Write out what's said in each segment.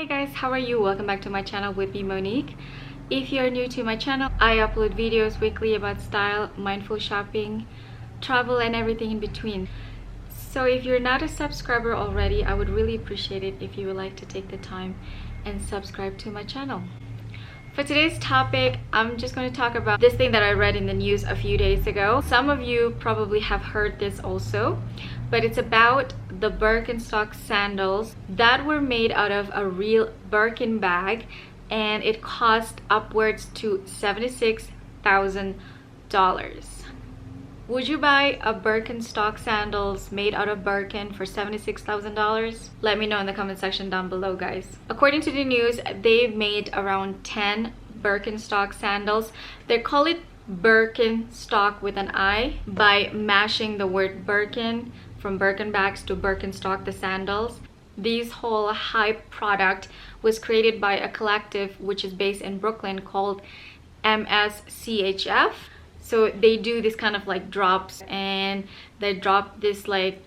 Hey guys, how are you? Welcome back to my channel with me, Monique. If you're new to my channel, I upload videos weekly about style, mindful shopping, travel, and everything in between. So if you're not a subscriber already, I would really appreciate it if you would like to take the time and subscribe to my channel. For today's topic, I'm just going to talk about this thing that I read in the news a few days ago. Some of you probably have heard this also, but it's about the Birkenstock sandals that were made out of a real Birkin bag, and it cost upwards to $76,000. Would you buy a Birkenstock sandals made out of Birkin for $76,000? Let me know in the comment section down below, guys. According to the news, they've made around 10 Birkenstock sandals. They call it Birkenstock with an I by mashing the word Birkin from Birkin bags to Birkenstock, the sandals. This whole hype product was created by a collective which is based in Brooklyn called MSCHF. So they do this kind of like drops, and they drop this like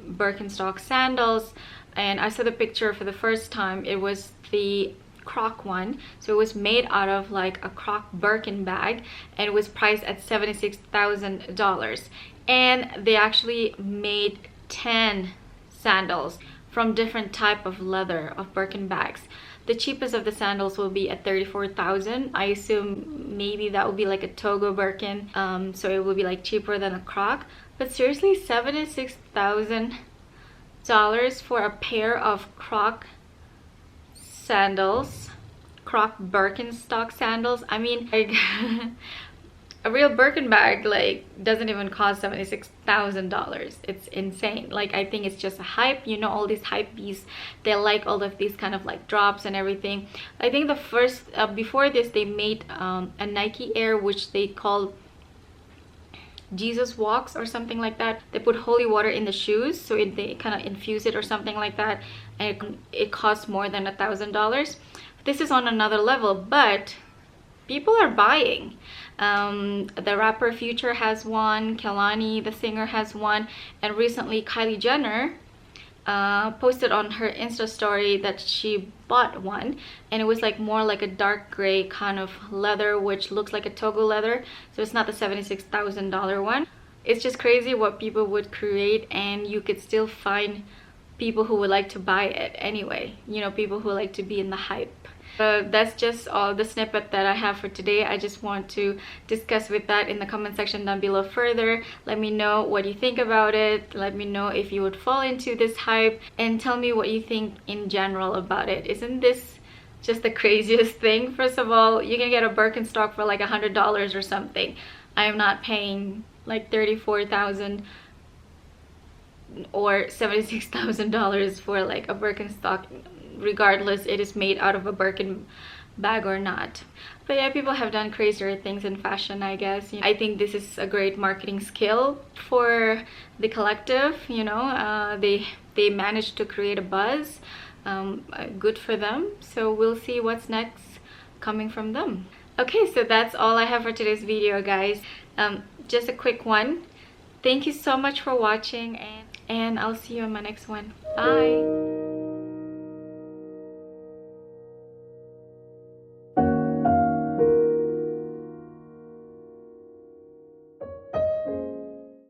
Birkenstock sandals, and I saw the picture for the first time. It was the Croc one, so it was made out of like a Croc Birkin bag, and it was priced at $76,000. And they actually made 10 sandals from different type of leather of Birkin bags. The cheapest of the sandals will be at $34,000. I assume maybe that would be like a Togo Birkin, so it will be like cheaper than a Croc. But seriously, $76,000 for a pair of Croc sandals, Croc Birkenstock sandals. I mean, like a real Birkin bag like doesn't even cost $76,000. It's insane. Like, I think it's just a hype. You know, all these hype beasts, they like all of these kind of like drops and everything. I think the first before this, they made a Nike Air, which they call Jesus Walks or something like that. They put holy water in the shoes, so they kind of infuse it or something like that, and it costs more than $1,000. This is on another level, but people are buying. The rapper Future has one, Kehlani the singer has one, and recently Kylie Jenner posted on her Insta story that she bought one, and it was like more like a dark gray kind of leather, which looks like a Togo leather, so it's not the $76,000 one. It's just crazy what people would create, and you could still find people who would like to buy it anyway, you know, people who like to be in the hype. That's just all the snippet that I have for today. I just want to discuss with that in the comment section down below further. Let me know what you think about it. Let me know if you would fall into this hype, and tell me what you think in general about it. Isn't this just the craziest thing? First of all, you can get a Birkenstock for like $100 or something. I am not paying like $34,000 or $76,000 for like a Birkenstock, regardless it is made out of a Birkin bag or not. But yeah, people have done crazier things in fashion, I guess. I think this is a great marketing skill for the collective. You know, they managed to create a buzz. Good for them. So we'll see what's next coming from them. Okay, so that's all I have for today's video, guys. Just a quick one. Thank you so much for watching, and I'll see you on my next one. Bye.